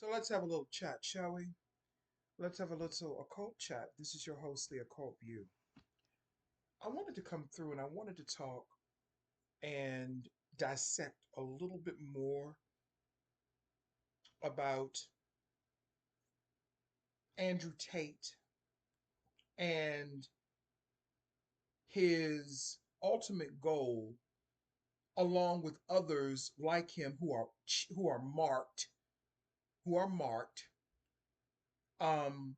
So let's have a little chat, shall we? Let's have a little occult chat. This is your host, The Occult View. I wanted to come through and I wanted to talk and dissect a little bit more about Andrew Tate and his ultimate goal, along with others like him who are marked, who are marked, um,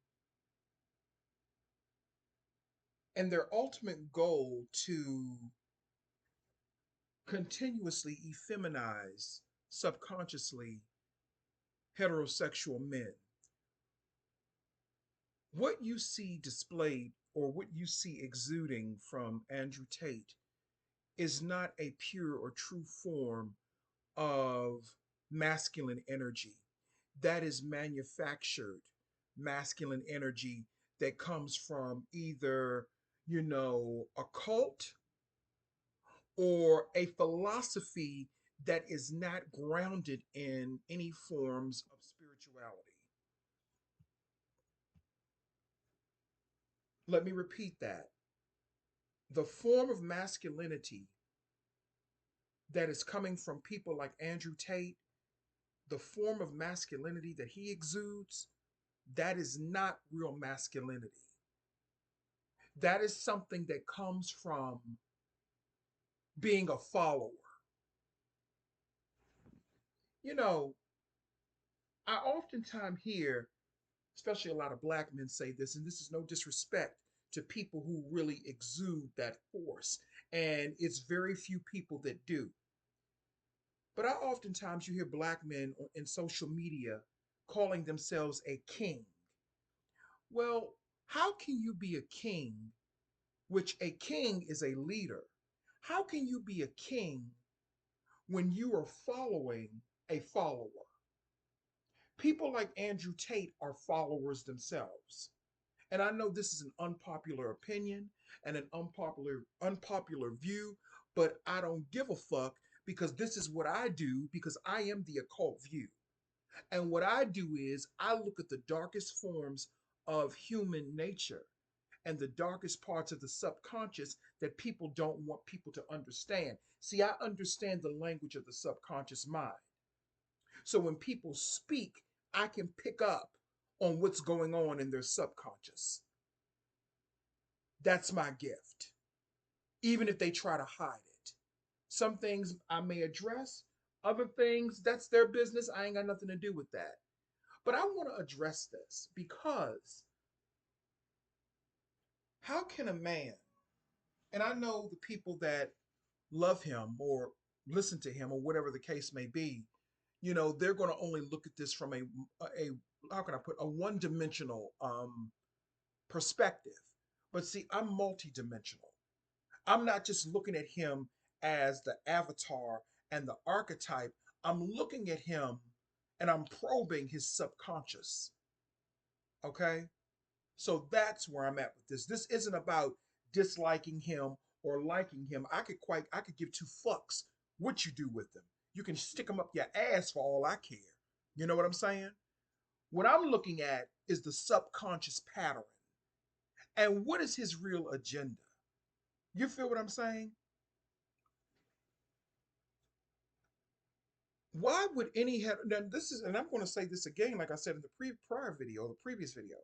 and their ultimate goal to continuously effeminize subconsciously heterosexual men. What you see displayed or what you see exuding from Andrew Tate is not a pure or true form of masculine energy. That is manufactured masculine energy that comes from either, a cult or a philosophy that is not grounded in any forms of spirituality. Let me repeat that. The form of masculinity that is coming from people like Andrew Tate, the form of masculinity that he exudes, that is not real masculinity. That is something that comes from being a follower. You know, I oftentimes hear, especially a lot of black men say this, and this is no disrespect to people who really exude that force. And it's very few people that do. But I oftentimes you hear black men in social media calling themselves a king. Well, how can you be a king, which a king is a leader? How can you be a king when you are following a follower? People like Andrew Tate are followers themselves. And I know this is an unpopular opinion and an unpopular view, but I don't give a fuck because this is what I do because I am the occult view. And what I do is I look at the darkest forms of human nature and the darkest parts of the subconscious that people don't want people to understand. See, I understand the language of the subconscious mind. So when people speak, I can pick up on what's going on in their subconscious. That's my gift, even if they try to hide it. Some things I may address, other things, that's their business. I ain't got nothing to do with that. But I want to address this because how can a man, and I know the people that love him or listen to him or whatever the case may be, they're going to only look at this from a how can I put a one-dimensional perspective. But see, I'm multidimensional. I'm not just looking at him as the avatar and the archetype. I'm looking at him and I'm probing his subconscious. Okay? So that's where I'm at with this. This isn't about disliking him or liking him. I could give two fucks what you do with them. You can stick them up your ass for all I care. You know what I'm saying? What I'm looking at is the subconscious pattern. And what is his real agenda? You feel what I'm saying? Why would any head now this is and I'm going to say this again like I said in the prior video, the previous video.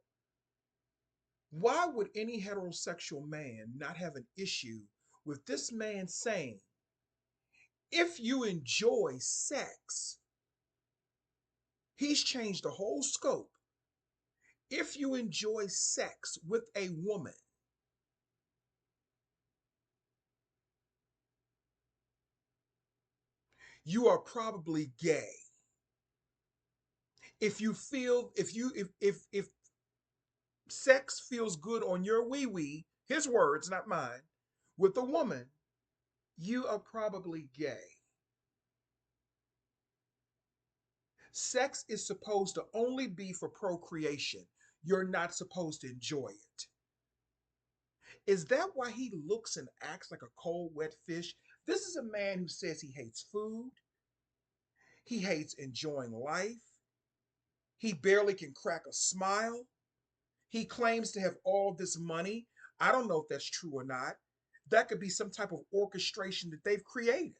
Why would any heterosexual man not have an issue with this man saying, if you enjoy sex, he's changed the whole scope. If you enjoy sex with a woman, you are probably gay. If you feel if sex feels good on your wee wee, his words, not mine, with a woman, you are probably gay. Sex is supposed to only be for procreation. You're not supposed to enjoy it. Is that why he looks and acts like a cold, wet fish? This is a man who says he hates food, he hates enjoying life, He barely can crack a smile. He claims to have all this money. I don't know if that's true or not. That could be some type of orchestration that they've created.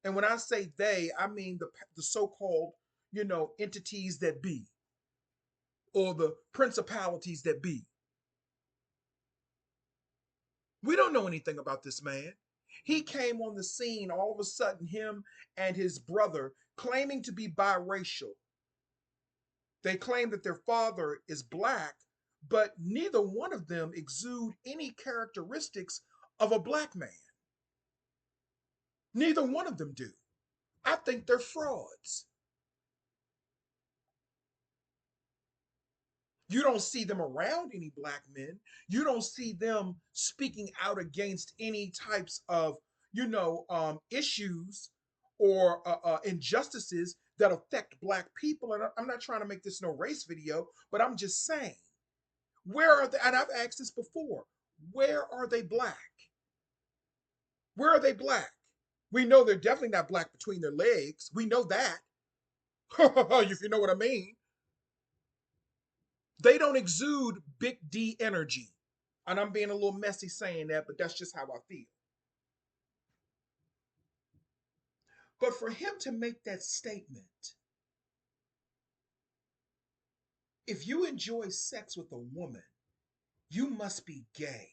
And when I say they, I mean the so-called, entities that be, or the principalities that be. We don't know anything about this man. He came on the scene all of a sudden, him and his brother claiming to be biracial. They claim that their father is black, but neither one of them exude any characteristics of a black man. Neither one of them do. I think they're frauds. You don't see them around any black men. You don't see them speaking out against any types of, issues or injustices that affect black people. And I'm not trying to make this no race video, but I'm just saying, where are they? And I've asked this before. Where are they black? Where are they black? We know they're definitely not black between their legs. We know that. If you know what I mean. They don't exude big D energy. And I'm being a little messy saying that, but that's just how I feel. But for him to make that statement, if you enjoy sex with a woman, you must be gay.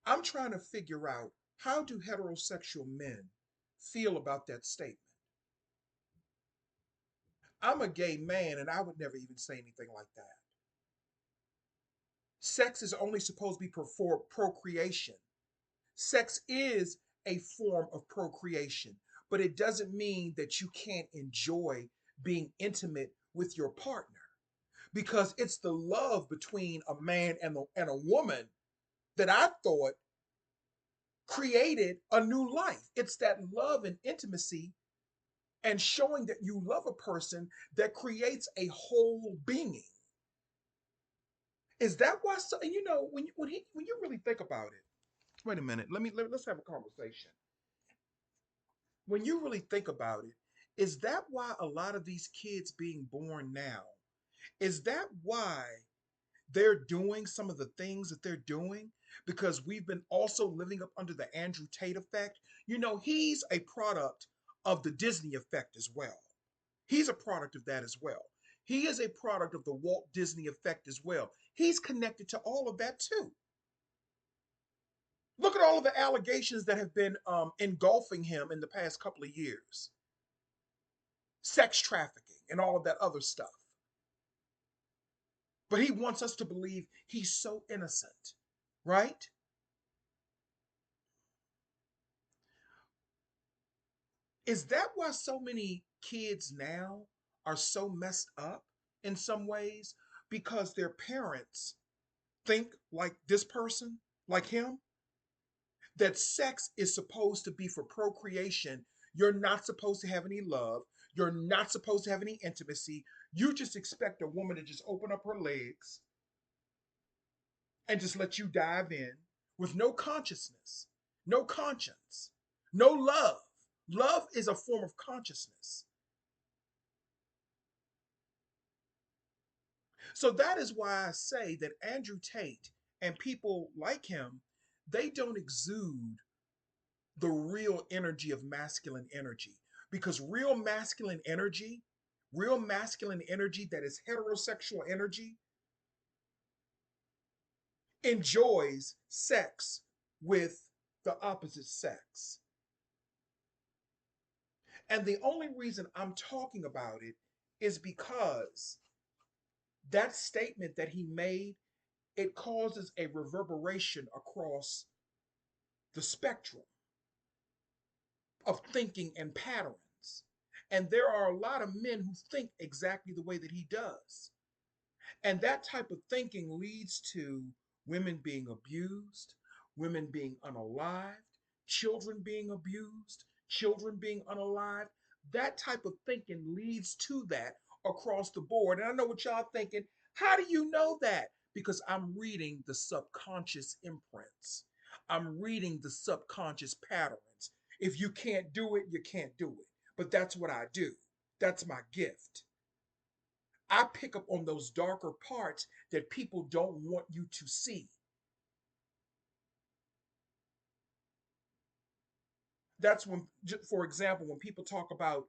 I'm trying to figure out, how do heterosexual men feel about that statement? I'm a gay man and I would never even say anything like that. Sex is only supposed to be for procreation. Sex is a form of procreation, but it doesn't mean that you can't enjoy being intimate with your partner, because it's the love between a man and a woman that I thought created a new life. It's that love and intimacy and showing that you love a person that creates a whole being. Is that why? So, and when you really think about it, wait a minute. Let's have a conversation. When you really think about it, is that why a lot of these kids being born now, is that why they're doing some of the things that they're doing? Because we've been also living up under the Andrew Tate effect. He's a product of the Disney effect as well. He's a product of that as well. He is a product of the Walt Disney effect as well. He's connected to all of that too. Look at all of the allegations that have been engulfing him in the past couple of years, sex trafficking and all of that other stuff. But he wants us to believe he's so innocent, right? Is that why so many kids now are so messed up in some ways? Because their parents think like this person, like him, that sex is supposed to be for procreation. You're not supposed to have any love. You're not supposed to have any intimacy. You just expect a woman to just open up her legs and just let you dive in with no consciousness, no conscience, no love. Love is a form of consciousness. So that is why I say that Andrew Tate and people like him, they don't exude the real energy of masculine energy. Because real masculine energy that is heterosexual energy, enjoys sex with the opposite sex. And the only reason I'm talking about it is because that statement that he made, it causes a reverberation across the spectrum of thinking and patterns. And there are a lot of men who think exactly the way that he does. And that type of thinking leads to women being abused, women being unalived, children being abused, children being unalived. That type of thinking leads to that across the board. And I know what y'all thinking. How do you know that? Because I'm reading the subconscious imprints. I'm reading the subconscious patterns. If you can't do it, you can't do it. But that's what I do. That's my gift. I pick up on those darker parts that people don't want you to see. That's when, for example, when people talk about,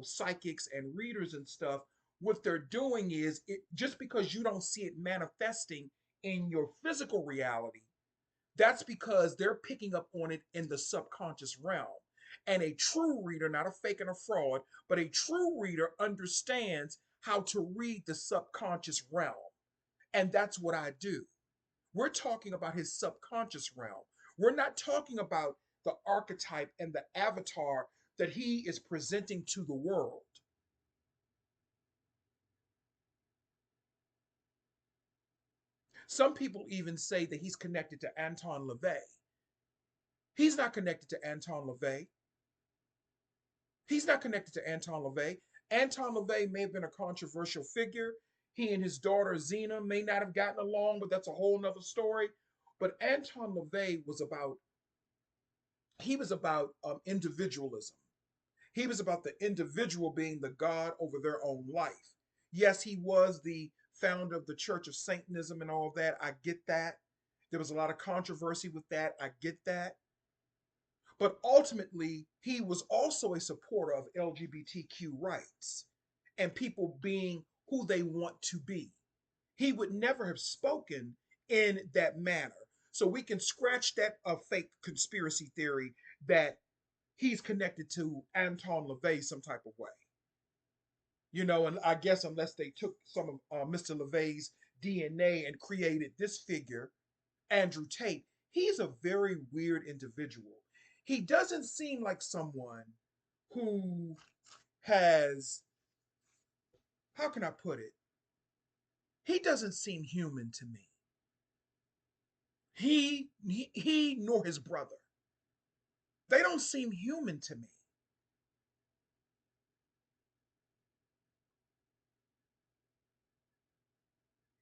psychics and readers and stuff, what they're doing is just because you don't see it manifesting in your physical reality, that's because they're picking up on it in the subconscious realm. And a true reader, not a fake and a fraud, but a true reader understands how to read the subconscious realm. And that's what I do. We're talking about his subconscious realm. We're not talking about the archetype and the avatar that he is presenting to the world. Some people even say that he's connected to Anton LaVey. He's not connected to Anton LaVey. He's not connected to Anton LaVey. Anton LaVey may have been a controversial figure. He and his daughter Zena may not have gotten along, but that's a whole nother story. But Anton LaVey was about individualism. He was about the individual being the God over their own life. Yes, he was the founder of the Church of Satanism and all that. I get that. There was a lot of controversy with that. I get that. But ultimately, he was also a supporter of LGBTQ rights and people being who they want to be. He would never have spoken in that manner. So we can scratch that fake conspiracy theory that he's connected to Anton LaVey some type of way. And I guess unless they took some of Mr. LaVey's DNA and created this figure, Andrew Tate, he's a very weird individual. He doesn't seem like someone who has, how can I put it? He doesn't seem human to me. He nor his brother. They don't seem human to me.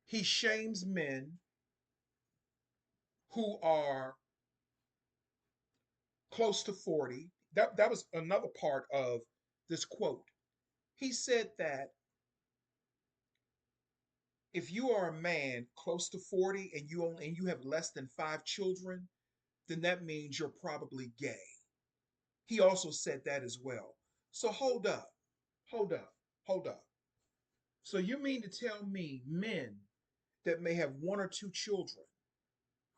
He shames men who are close to 40. That was another part of this quote. He said that if you are a man close to 40 and you have less than 5 children, then that means you're probably gay. He also said that as well. So hold up, hold up, hold up. So you mean to tell me men that may have 1 or 2 children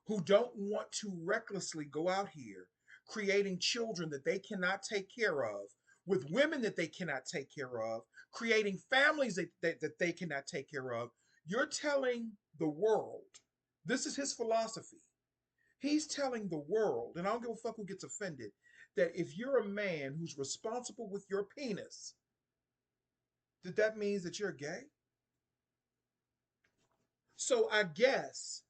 who don't want to recklessly go out here creating children that they cannot take care of, with women that they cannot take care of, creating families that they cannot take care of, you're telling the world, this is his philosophy. He's telling the world, and I don't give a fuck who gets offended, that if you're a man who's responsible with your penis, that means that you're gay. So I guess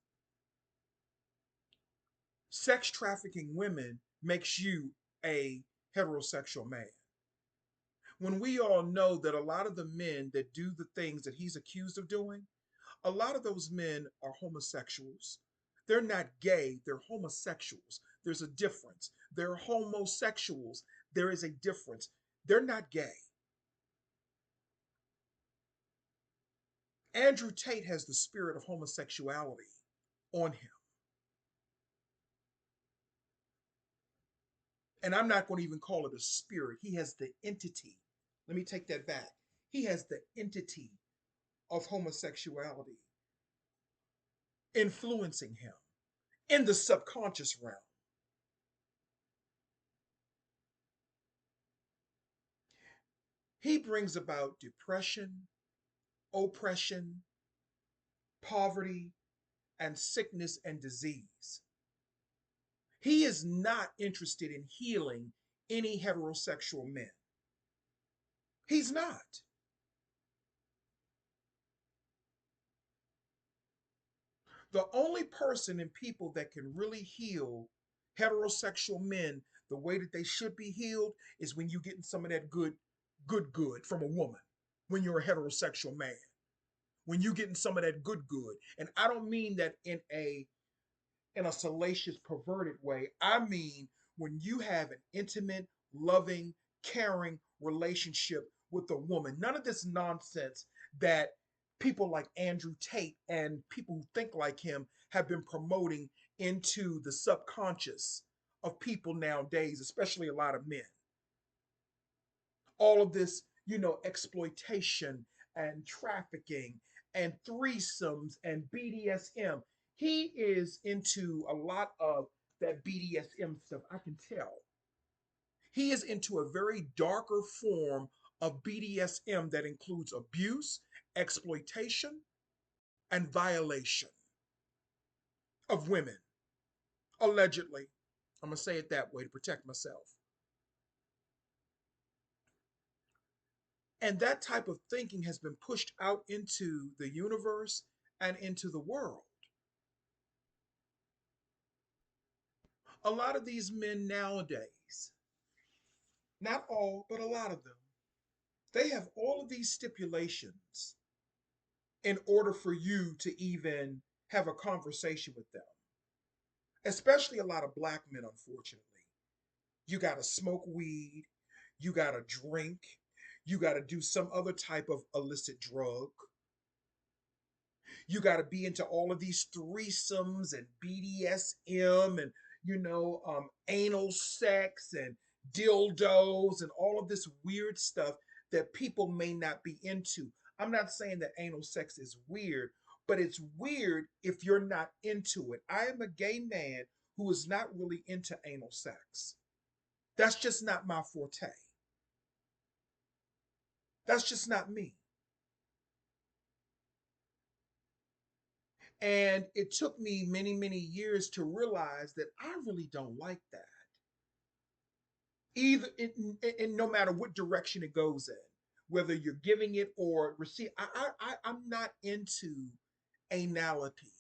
sex trafficking women makes you a heterosexual man. When we all know that a lot of the men that do the things that he's accused of doing, a lot of those men are homosexuals. They're not gay, they're homosexuals. There's a difference. They're homosexuals. There is a difference. They're not gay. Andrew Tate has the spirit of homosexuality on him. And I'm not going to even call it a spirit. He has the entity. Let me take that back. He has the entity of homosexuality influencing him in the subconscious realm. He brings about depression, oppression, poverty, and sickness and disease. He is not interested in healing any heterosexual men. He's not. The only person and people that can really heal heterosexual men the way that they should be healed is when you're getting some of that good from a woman, when you're a heterosexual man, when you're getting some of that good. And I don't mean that in a in a salacious, perverted way. I mean, when you have an intimate, loving, caring relationship with a woman, none of this nonsense that people like Andrew Tate and people who think like him have been promoting into the subconscious of people nowadays, especially a lot of men. All of this, exploitation and trafficking and threesomes and BDSM. He is into a lot of that BDSM stuff. I can tell. He is into a very darker form of BDSM that includes abuse, exploitation, and violation of women, allegedly. I'm going to say it that way to protect myself. And that type of thinking has been pushed out into the universe and into the world. A lot of these men nowadays, not all, but a lot of them, they have all of these stipulations in order for you to even have a conversation with them, especially a lot of black men, unfortunately. You got to smoke weed, you got to drink, you got to do some other type of illicit drug. You got to be into all of these threesomes and BDSM and anal sex and dildos and all of this weird stuff that people may not be into. I'm not saying that anal sex is weird, but it's weird if you're not into it. I am a gay man who is not really into anal sex. That's just not my forte. That's just not me. And it took me many, many years to realize that I really don't like that. Either in no matter what direction it goes in, whether you're giving it or receive. I'm not into anality.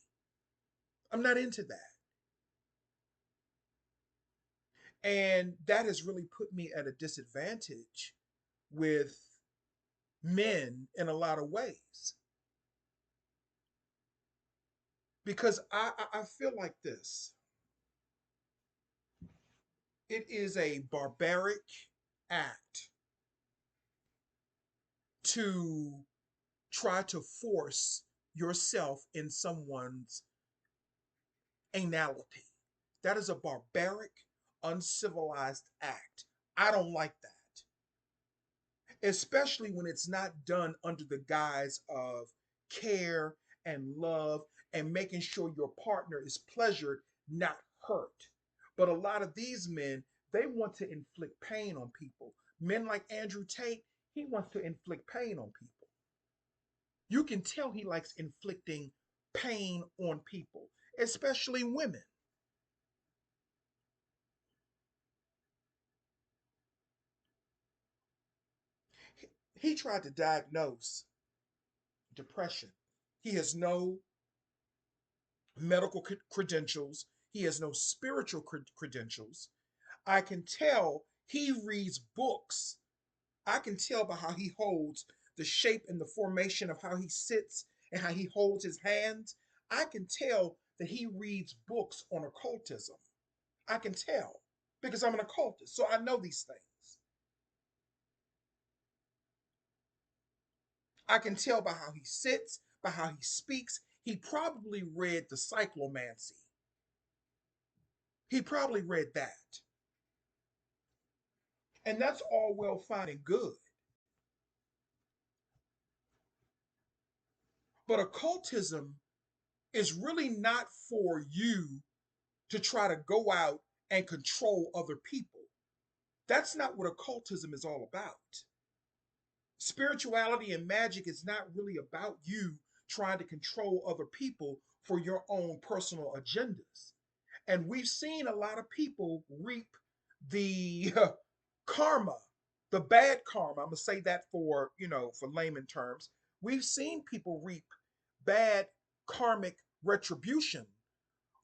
I'm not into that. And that has really put me at a disadvantage with men in a lot of ways. Because I feel like this. It is a barbaric act to try to force yourself in someone's anality. That is a barbaric, uncivilized act. I don't like that, especially when it's not done under the guise of care and love and making sure your partner is pleasured, not hurt. But a lot of these men, they want to inflict pain on people. Men like Andrew Tate, he wants to inflict pain on people. You can tell he likes inflicting pain on people, especially women. He tried to diagnose depression. He has no medical credentials, he has no spiritual credentials. I can tell he reads books. I can tell by how he holds the shape and the formation of how he sits and how he holds his hands. I can tell that he reads books on occultism. I can tell because I'm an occultist, so I know these things. I can tell by how he sits, by how he speaks. He probably read the Cyclomancy. He probably read that. And that's all well, fine, and good. But occultism is really not for you to try to go out and control other people. That's not what occultism is all about. Spirituality and magic is not really about you trying to control other people for your own personal agendas. And we've seen a lot of people reap the karma, the bad karma. I'm going to say that for layman terms. We've seen people reap bad karmic retribution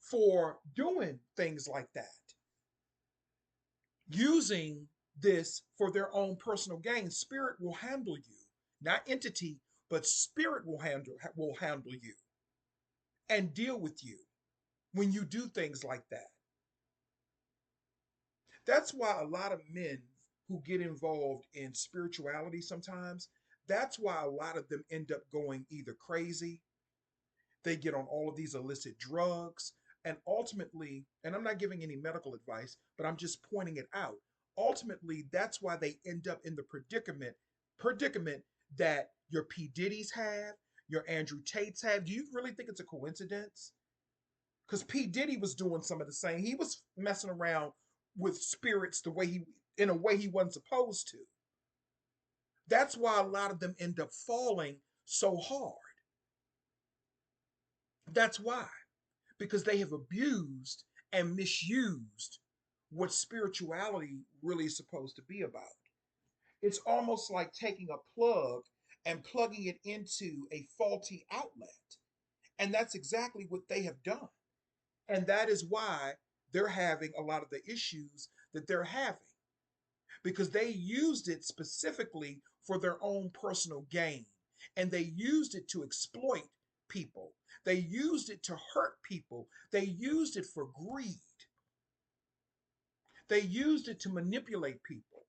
for doing things like that, using this for their own personal gain. Spirit will handle you, not entity, but spirit will handle you and deal with you. when you do things like that. That's why a lot of men who get involved in spirituality sometimes, that's why a lot of them end up going either crazy, they get on all of these illicit drugs, and ultimately, and I'm not giving any medical advice, but I'm just pointing it out. Ultimately, that's why they end up in the predicament that your P. Diddy's have, your Andrew Tate's have. Do you really think it's a coincidence? Because P. Diddy was doing some of the same. He was messing around with spirits the way he in a way he wasn't supposed to. That's why a lot of them end up falling so hard. That's why. Because they have abused and misused what spirituality really is supposed to be about. It's almost like taking a plug and plugging it into a faulty outlet. And that's exactly what they have done. And that is why they're having a lot of the issues that they're having because they used it specifically for their own personal gain. And they used it to exploit people. They used it to hurt people. They used it for greed. They used it to manipulate people.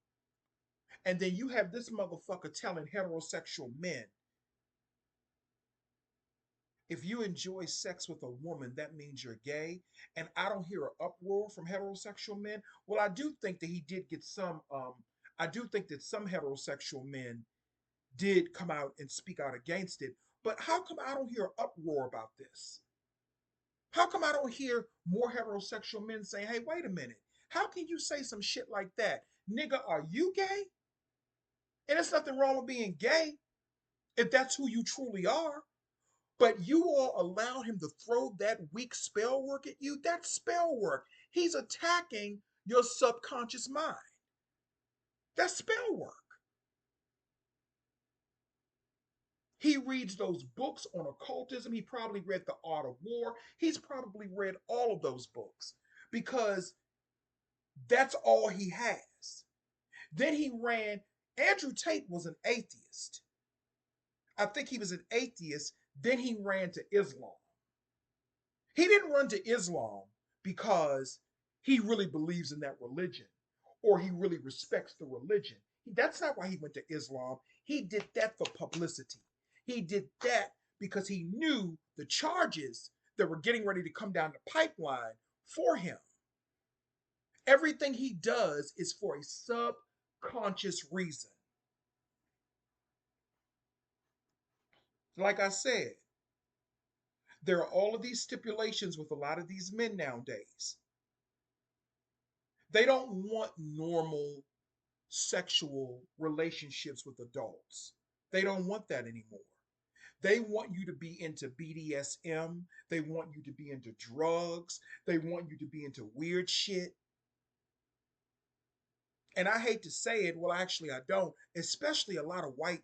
And then you have this motherfucker telling heterosexual men if you enjoy sex with a woman, that means you're gay. And I don't hear an uproar from heterosexual men. Well, I do think that he did get some, I do think that some heterosexual men did come out and speak out against it. But how come I don't hear an uproar about this? How come I don't hear more heterosexual men saying, hey, wait a minute. How can you say some shit like that? Nigga, are you gay? And there's nothing wrong with being gay if that's who you truly are. But you all allowed him to throw that weak spell work at you. That's spell work. He's attacking your subconscious mind. That's spell work. He reads those books on occultism. He probably read The Art of War. He's probably read all of those books because that's all he has. Then he ran, Andrew Tate was an atheist. I think he was an atheist. Then he ran to Islam. He didn't run to Islam because he really believes in that religion or he really respects the religion. That's not why he went to Islam. He did that for publicity. He did that because he knew the charges that were getting ready to come down the pipeline for him. Everything he does is for a subconscious reason. Like I said, there are all of these stipulations with a lot of these men nowadays. They don't want normal sexual relationships with adults. They don't want that anymore. They want you to be into BDSM. They want you to be into drugs. They want you to be into weird shit. And I hate to say it, well, actually, I don't, especially a lot of white men.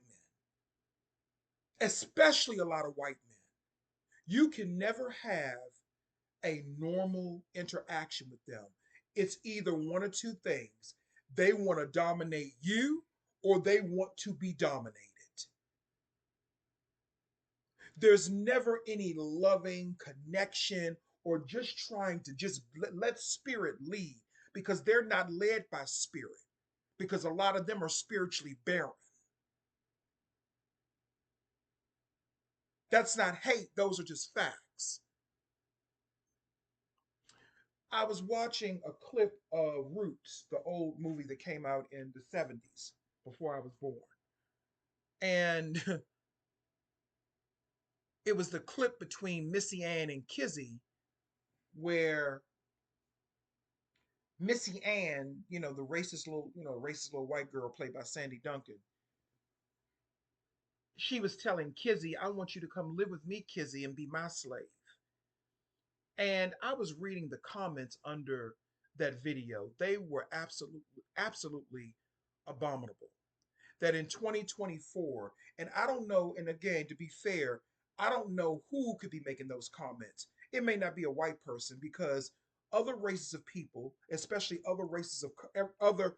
Especially a lot of white men. You can never have a normal interaction with them. It's either one or two things. They want to dominate you or they want to be dominated. There's never any loving connection or just trying to just let spirit lead because they're not led by spirit because a lot of them are spiritually barren. That's not hate, those are just facts. I was watching a clip of Roots, the old movie that came out in the 70s before I was born. And it was the clip between Missy Ann and Kizzy where Missy Ann, the racist little white girl played by Sandy Duncan, she was telling Kizzy, I want you to come live with me, Kizzy, and be my slave. And I was reading the comments under that video. They were absolutely abominable. That in 2024, and I don't know, and again, to be fair, I don't know who could be making those comments. It may not be a white person because other races of people, especially other races of other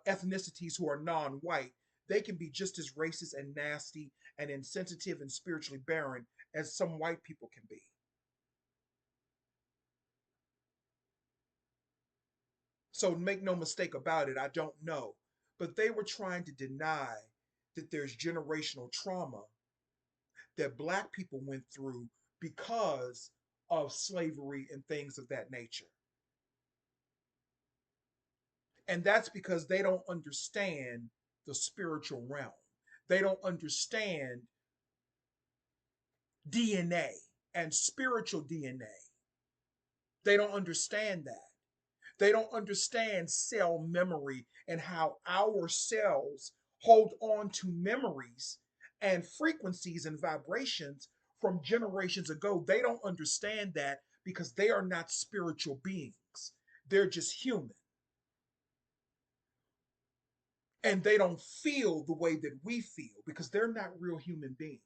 ethnicities who are non-white, they can be just as racist and nasty and insensitive and spiritually barren as some white people can be. So make no mistake about it, I don't know. But they were trying to deny that there's generational trauma that black people went through because of slavery and things of that nature. And that's because they don't understand the spiritual realm. They don't understand DNA and spiritual DNA. They don't understand that. They don't understand cell memory and how our cells hold on to memories and frequencies and vibrations from generations ago. They don't understand that because they are not spiritual beings. They're just human. And they don't feel the way that we feel because they're not real human beings.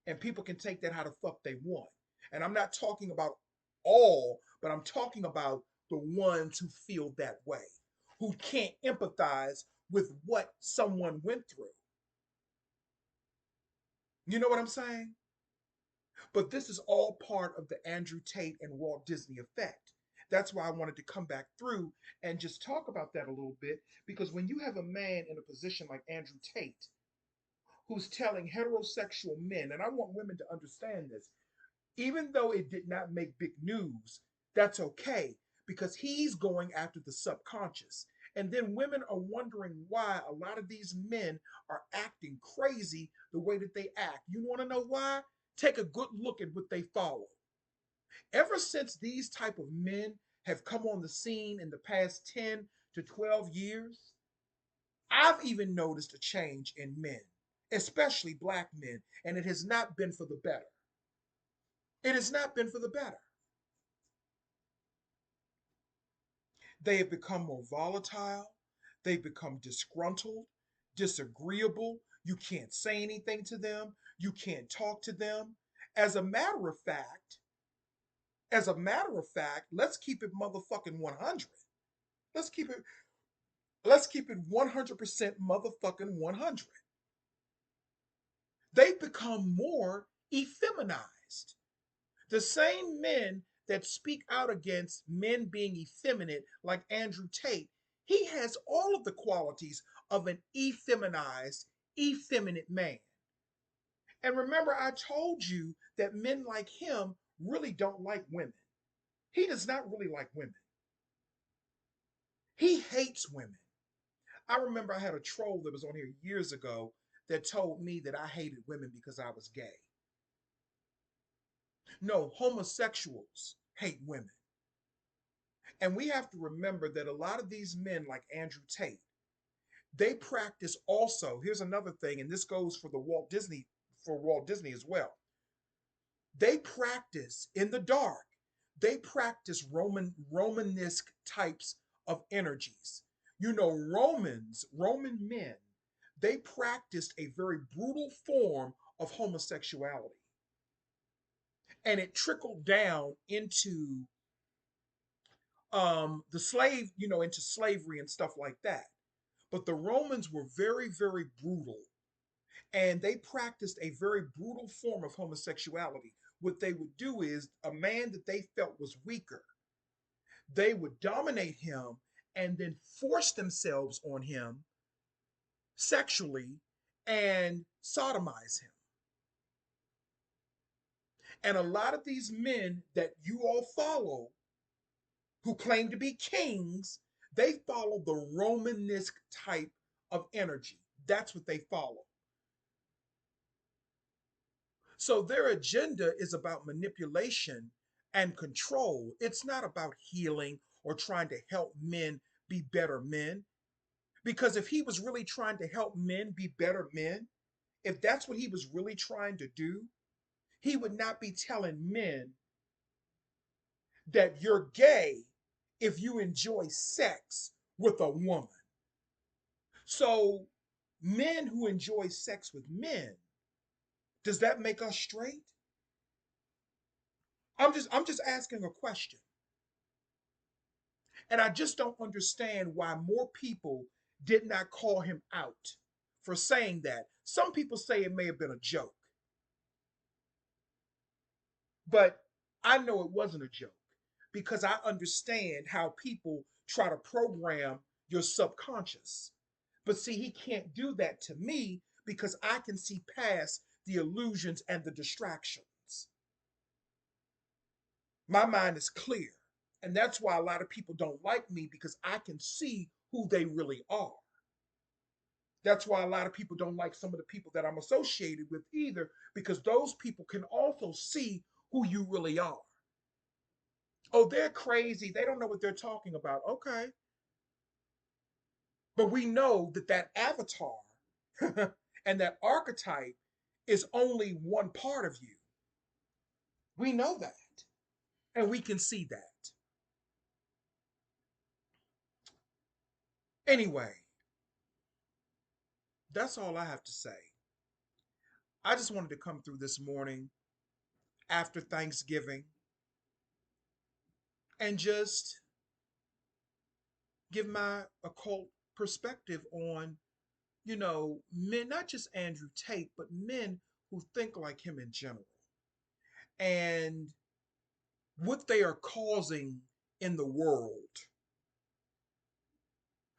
And people can take that how the fuck they want. And I'm not talking about all, but I'm talking about the ones who feel that way, who can't empathize with what someone went through. You know what I'm saying? But this is all part of the Andrew Tate and Walt Disney effect. That's why I wanted to come back through and just talk about that a little bit. Because when you have a man in a position like Andrew Tate, who's telling heterosexual men, and I want women to understand this, even though it did not make big news, that's okay because he's going after the subconscious. And then women are wondering why a lot of these men are acting crazy the way that they act. You want to know why? Take a good look at what they follow. Ever since these type of men have come on the scene in the past 10 to 12 years, I've even noticed a change in men, especially black men, and it has not been for the better. It has not been for the better. They have become more volatile. They've become disgruntled, disagreeable. You can't say anything to them. You can't talk to them. As a matter of fact, let's keep it motherfucking 100. Let's keep it let's keep it 100% motherfucking 100. They've become more effeminized. The same men that speak out against men being effeminate, like Andrew Tate, he has all of the qualities of an effeminate man. And remember, I told you that men like him really don't like women. He does not really like women. He hates women. I remember I had a troll that was on here years ago that told me that I hated women because I was gay. No, homosexuals hate women. And we have to remember that a lot of these men, like Andrew Tate, they practice also. Here's another thing, and this goes for Walt Disney as well. They practice in the dark. They practice Romanesque types of energies. You know, Roman men, they practiced a very brutal form of homosexuality. And it trickled down into the slave, into slavery and stuff like that. But the Romans were very, very brutal and they practiced a very brutal form of homosexuality. What they would do is a man that they felt was weaker, they would dominate him and then force themselves on him sexually and sodomize him. And a lot of these men that you all follow who claim to be kings, they follow the Romanesque type of energy. That's what they follow. So their agenda is about manipulation and control. It's not about healing or trying to help men be better men. Because if he was really trying to help men be better men, if that's what he was really trying to do, he would not be telling men that you're gay if you enjoy sex with a woman. So, men who enjoy sex with men, does that make us straight? I'm just asking a question. And I just don't understand why more people did not call him out for saying that. Some people say it may have been a joke, but I know it wasn't a joke because I understand how people try to program your subconscious. But see, he can't do that to me because I can see past the illusions and the distractions. My mind is clear. And that's why a lot of people don't like me because I can see who they really are. That's why a lot of people don't like some of the people that I'm associated with either, because those people can also see who you really are. Oh, they're crazy. They don't know what they're talking about. Okay. But we know that that avatar and that archetype is only one part of you. We know that. And we can see that. Anyway, that's all I have to say. I just wanted to come through this morning after Thanksgiving and just give my occult perspective on, men, not just Andrew Tate, but men who think like him in general, and what they are causing in the world,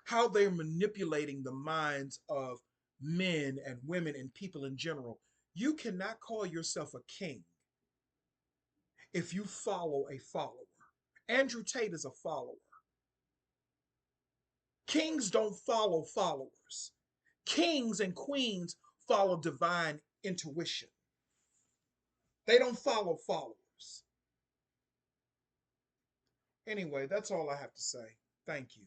how they're manipulating the minds of men and women and people in general. You cannot call yourself a king if you follow a follower. Andrew Tate is a follower. Kings don't follow followers. Kings and queens follow divine intuition. They don't follow followers. Anyway, that's all I have to say. Thank you.